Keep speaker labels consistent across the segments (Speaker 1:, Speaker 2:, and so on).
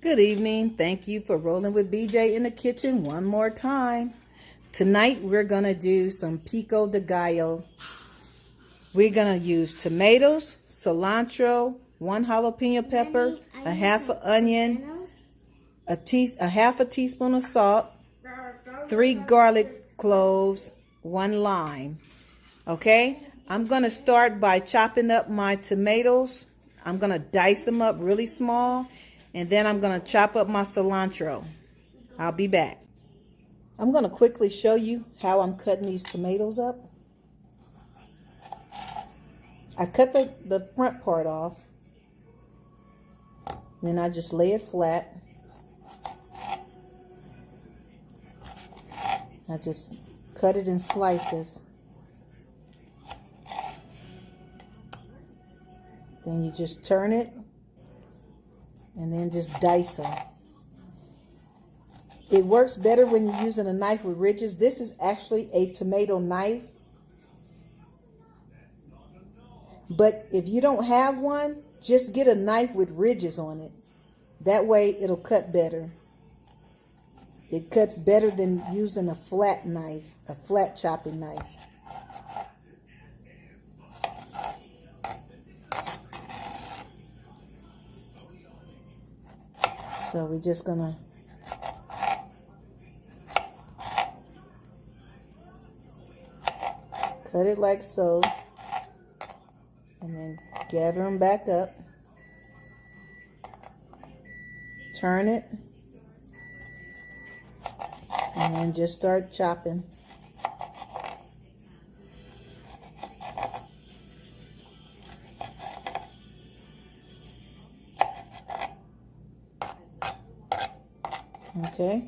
Speaker 1: Good evening. Thank you for rolling with BJ in the kitchen one more time. Tonight we're going to do some Pico De Gallo. We're going to use tomatoes, cilantro, one jalapeno pepper, a half an onion, a half a teaspoon of salt, 3 garlic cloves, 1 lime. Okay? I'm going to start by chopping up my tomatoes. I'm going to dice them up really small. And then I'm going to chop up my cilantro. I'll be back. I'm going to quickly show you how I'm cutting these tomatoes up. I cut the front part off. Then I just lay it flat. I just cut it in slices. Then you just turn it. And then just dice them. It works better when you're using a knife with ridges. This is actually a tomato knife. But if you don't have one, just get a knife with ridges on it. That way it'll cut better. It cuts better than using a flat knife, a flat chopping knife. So we're just gonna cut it like so, and then gather them back up, turn it, and then just start chopping. Okay,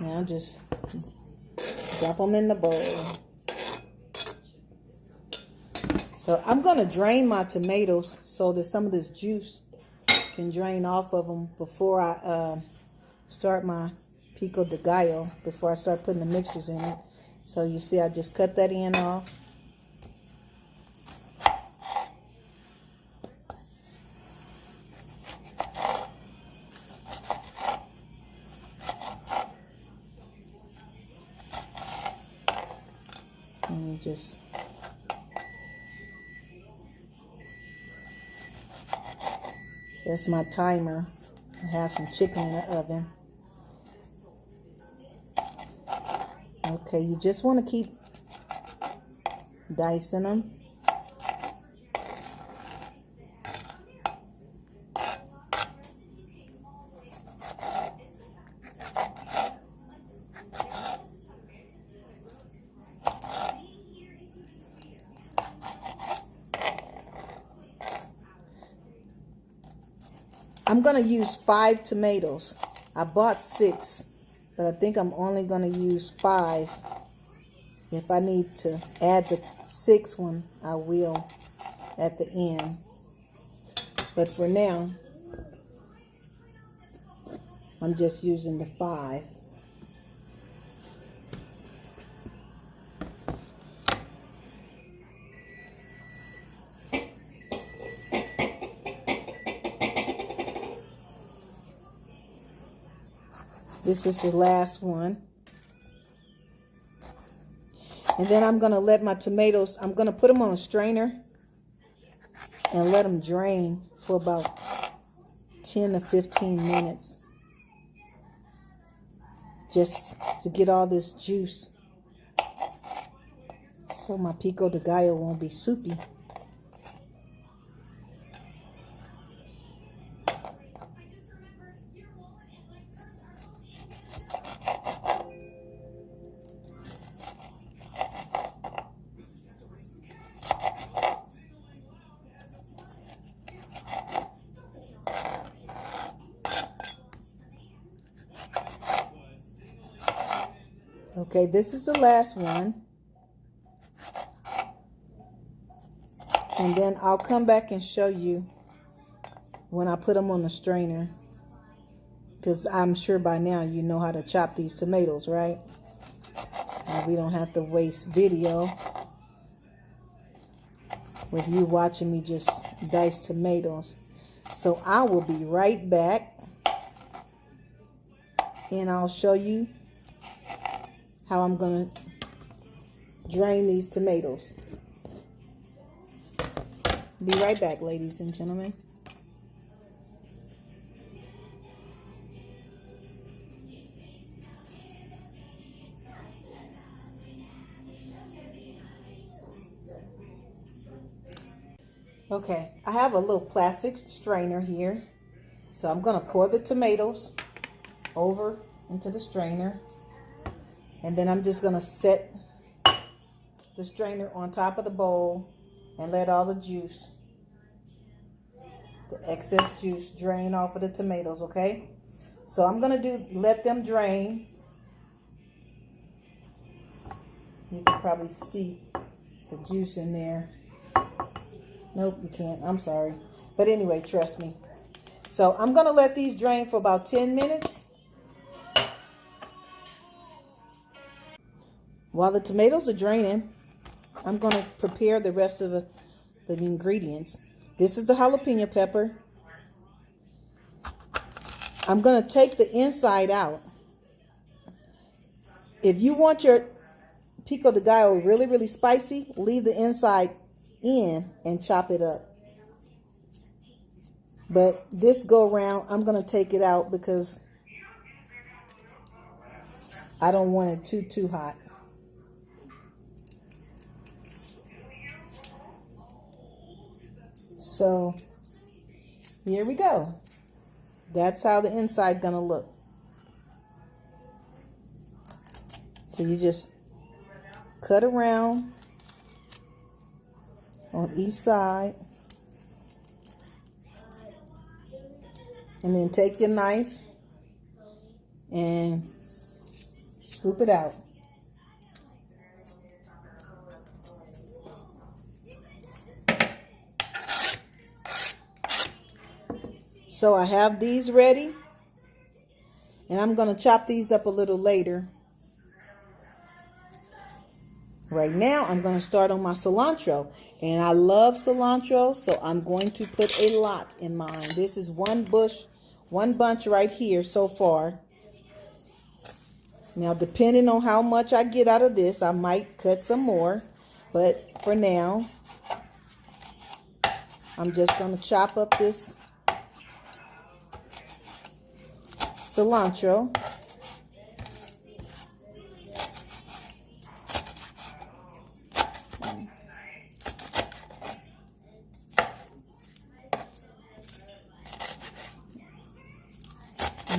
Speaker 1: now just drop them in the bowl. So I'm going to drain my tomatoes so that some of this juice can drain off of them before I start my Pico De Gallo, before I start putting the mixtures in it. So you see I just cut that end off. And you just that's my timer. I have some chicken in the oven. Okay, you just want to keep dicing them. I'm going to use 5 tomatoes. I bought 6, but I think I'm only going to use 5. If I need to add the 6th one, I will at the end. But for now, I'm just using the 5. This is the last one. And then I'm going to let my tomatoes, I'm going to put them on a strainer and let them drain for about 10 to 15 minutes. Just to get all this juice so my Pico De Gallo won't be soupy. Okay, this is the last one. And then I'll come back and show you when I put them on the strainer. Because I'm sure by now you know how to chop these tomatoes, right? And we don't have to waste video with you watching me just dice tomatoes. So I will be right back, and I'll show you how I'm going to drain these tomatoes. Be right back, ladies and gentlemen. Okay, I have a little plastic strainer here. So I'm going to pour the tomatoes over into the strainer. And then I'm just going to set the strainer on top of the bowl and let all the juice, the excess juice, drain off of the tomatoes, okay? So I'm going to let them drain. You can probably see the juice in there. Nope, you can't. I'm sorry. But anyway, trust me. So I'm going to let these drain for about 10 minutes. While the tomatoes are draining, I'm going to prepare the rest of the ingredients. This is the jalapeno pepper. I'm going to take the inside out. If you want your Pico De Gallo really, really spicy, leave the inside in and chop it up. But this go around, I'm going to take it out because I don't want it too hot. So here we go. That's how the inside gonna look. So you just cut around on each side, and then take your knife and scoop it out. So I have these ready, and I'm going to chop these up a little later. Right now, I'm going to start on my cilantro, and I love cilantro, so I'm going to put a lot in mine. This is one bunch right here so far. Now, depending on how much I get out of this, I might cut some more, but for now, I'm just going to chop up this cilantro.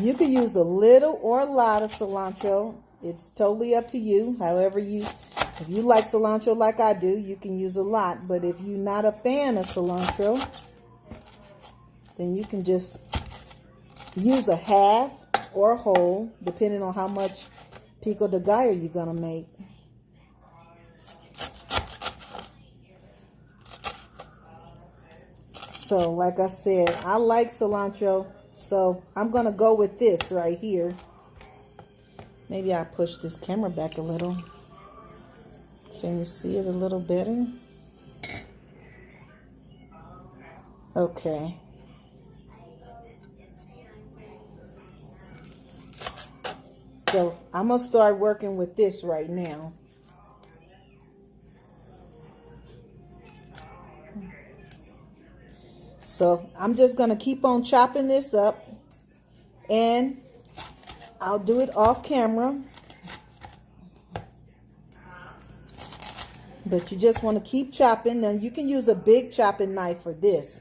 Speaker 1: You could use a little or a lot of cilantro. It's totally up to you. However if you like cilantro like I do, you can use a lot. But if you're not a fan of cilantro, then you can just use a half or a whole, depending on how much Pico De Gallo you're going to make. So, like I said, I like cilantro, so I'm going to go with this right here. Maybe I push this camera back a little. Can you see it a little better? Okay. So I'm going to start working with this right now. So I'm just going to keep on chopping this up, and I'll do it off camera. But you just want to keep chopping. Now you can use a big chopping knife for this.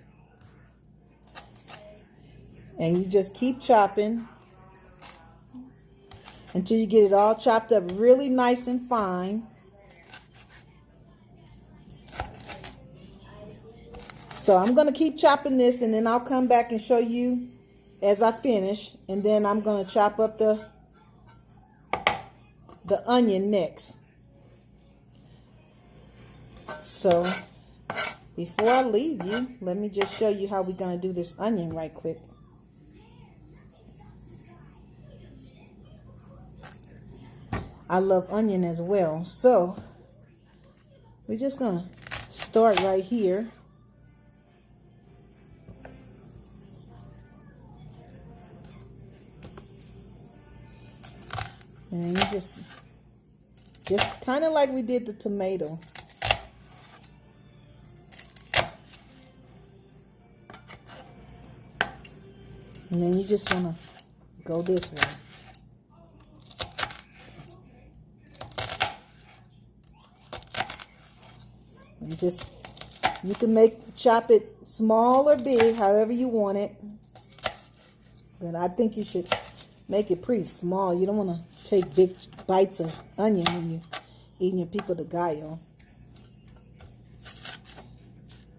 Speaker 1: And you just keep chopping until you get it all chopped up really nice and fine. So I'm going to keep chopping this, and then I'll come back and show you as I finish. And then I'm going to chop up the onion next. So before I leave you, let me just show you how we're going to do this onion right quick. I love onion as well. So we're just going to start right here. And you just kind of like we did the tomato. And then you just want to go this way. And you can chop it small or big, however you want it. But I think you should make it pretty small. You don't want to take big bites of onion when you're eating your pico de gallo.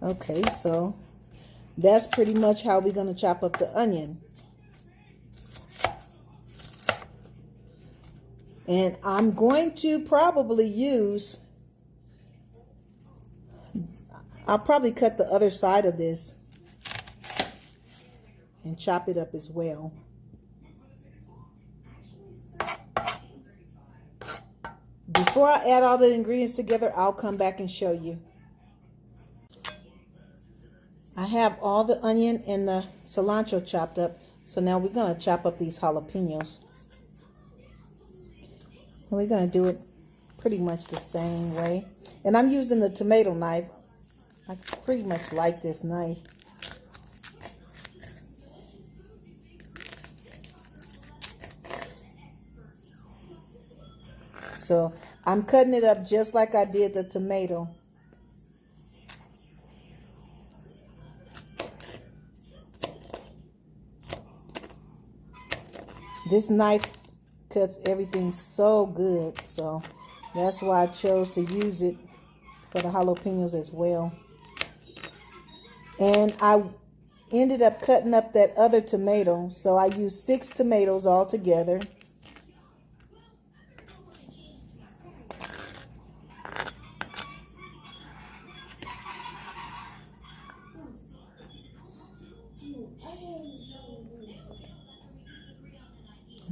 Speaker 1: Okay, so that's pretty much how we're going to chop up the onion. And I'm going to probably I'll probably cut the other side of this and chop it up as well. Before I add all the ingredients together, I'll come back and show you. I have all the onion and the cilantro chopped up. So now we're going to chop up these jalapenos. And we're going to do it pretty much the same way. And I'm using the tomato knife. I pretty much like this knife. So I'm cutting it up just like I did the tomato. This knife cuts everything so good, so that's why I chose to use it for the jalapenos as well. And I ended up cutting up that other tomato, so I used 6 tomatoes all together.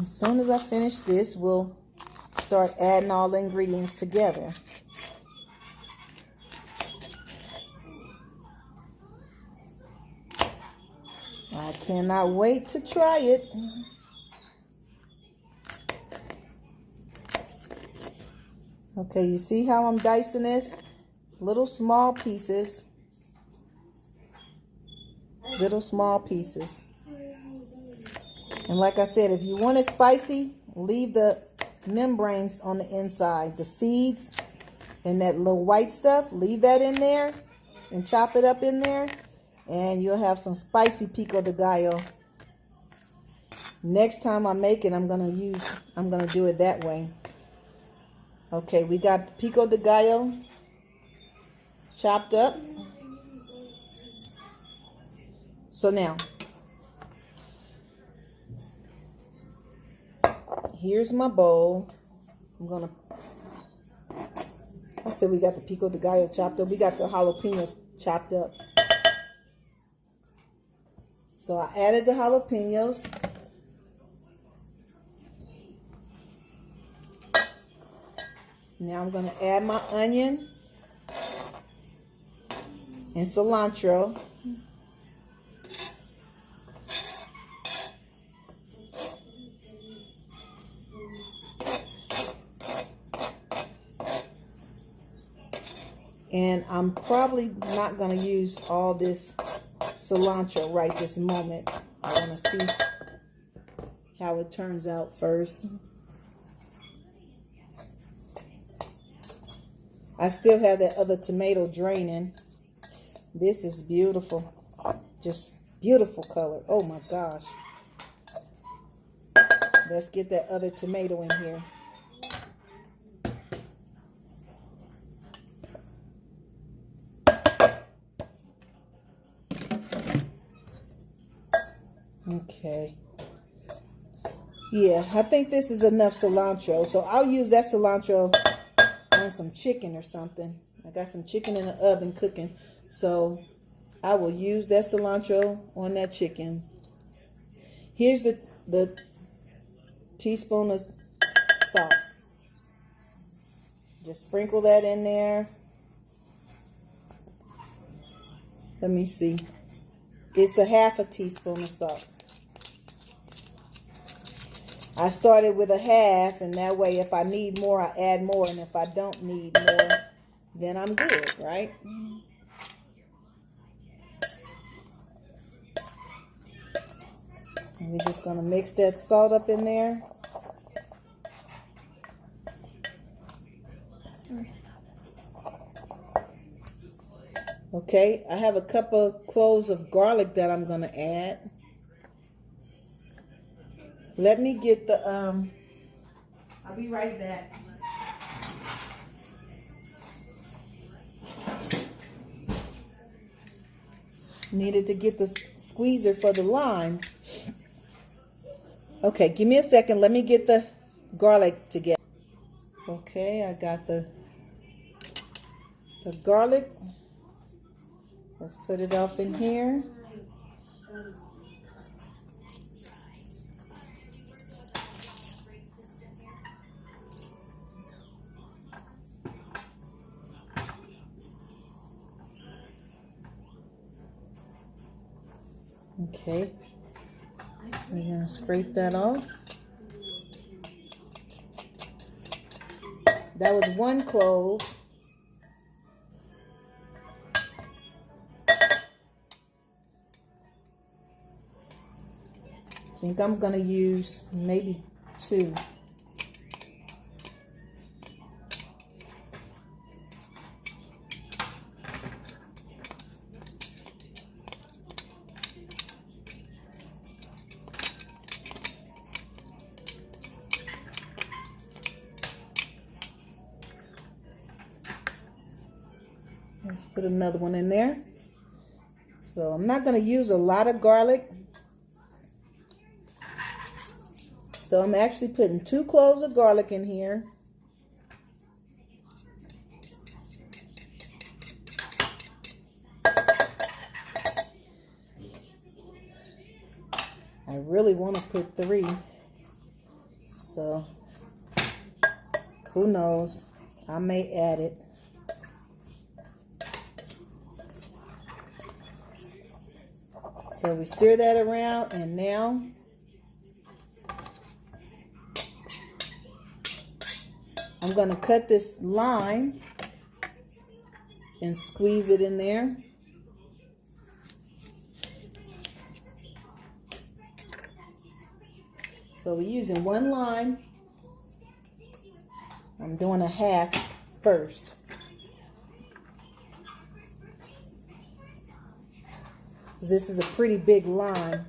Speaker 1: As soon as I finish this, we'll start adding all the ingredients together. I cannot wait to try it. Okay, you see how I'm dicing this? Little small pieces. Little small pieces. And like I said, if you want it spicy, leave the membranes on the inside. The seeds and that little white stuff, leave that in there and chop it up in there. And you'll have some spicy pico de gallo. Next time I make it, I'm gonna do it that way. Okay, we got the pico de gallo chopped up. So now, here's my bowl. I said we got the pico de gallo chopped up. We got the jalapenos chopped up. So I added the jalapenos. Now I'm going to add my onion and cilantro. And I'm probably not going to use all this cilantro right this moment. I want to see how it turns out first. I still have that other tomato draining. This is beautiful. Just beautiful color. Oh my gosh. Let's get that other tomato in here. Okay. Yeah, I think this is enough cilantro. So I'll use that cilantro on some chicken or something. I got some chicken in the oven cooking. So I will use that cilantro on that chicken. Here's the teaspoon of salt. Just sprinkle that in there. Let me see. It's a half a teaspoon of salt. I started with a half, and that way if I need more, I add more, and if I don't need more, then I'm good, right? And we're just going to mix that salt up in there. Okay, I have a couple cloves of garlic that I'm going to add. Let me get the, I'll be right back. Needed to get the squeezer for the lime. Okay, give me a second. Let me get the garlic together. Okay, I got the garlic. Let's put it off in here. Okay, we're going to scrape that off. That was 1 clove. I think I'm going to use maybe 2. Let's put another one in there. So I'm not going to use a lot of garlic. So I'm actually putting 2 cloves of garlic in here. I really want to put 3. So who knows? I may add it. So we stir that around, and now I'm going to cut this lime and squeeze it in there. So we're using 1 lime. I'm doing a half first. This is a pretty big lime.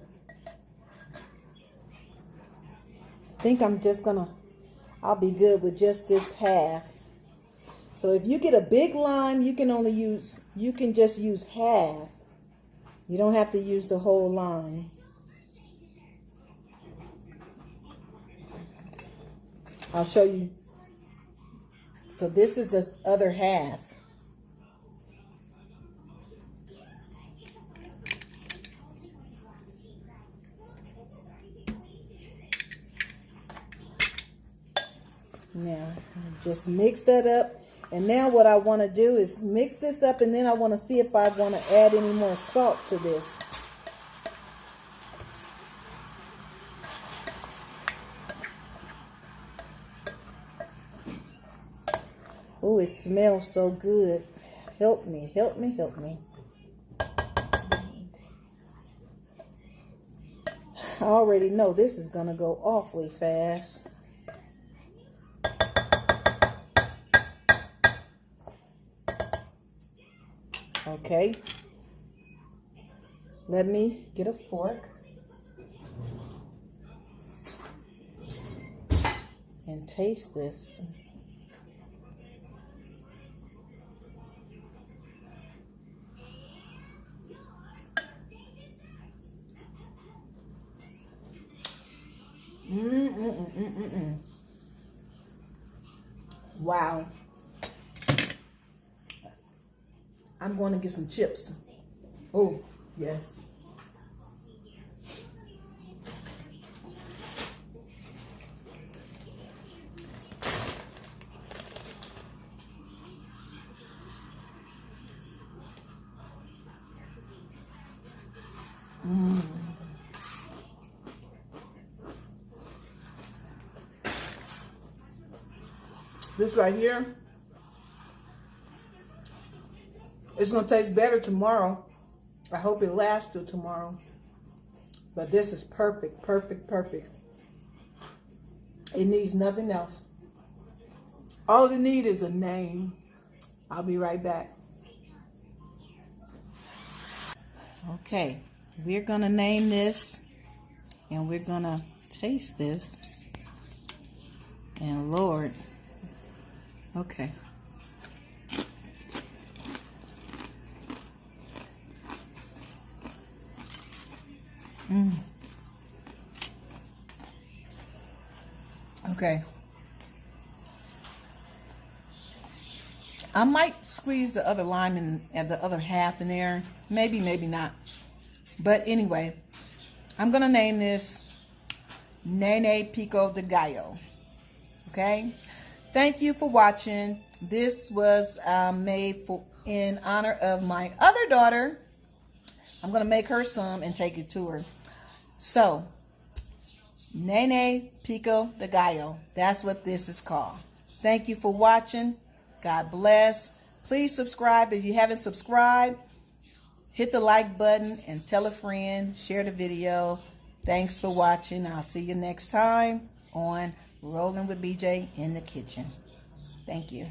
Speaker 1: I think I'm just gonna, I'll be good with just this half. So if you get a big lime, you can just use half. You don't have to use the whole lime. I'll show you. So this is the other half. Now, just mix that up. And now what I want to do is mix this up, and then I want to see if I want to add any more salt to this. Oh, it smells so good. Help me, help me, help me. I already know this is going to go awfully fast. Okay, let me get a fork and taste this. Wow. I'm going to get some chips. Oh, yes. This right here, it's going to taste better tomorrow. I hope it lasts till tomorrow. But this is perfect, perfect, perfect. It needs nothing else. All it needs is a name. I'll be right back. Okay, we're going to name this, and we're going to taste this. And Lord, okay. Okay. I might squeeze the other lime in and the other half in there. Maybe, maybe not. But anyway, I'm going to name this Nene Pico De Gallo. Okay? Thank you for watching. This was made in honor of my other daughter. I'm going to make her some and take it to her. So, Nene Pico De Gallo. That's what this is called. Thank you for watching. God bless. Please subscribe if you haven't subscribed. Hit the like button and tell a friend. Share the video. Thanks for watching. I'll see you next time on Rolling with BJ in the Kitchen. Thank you.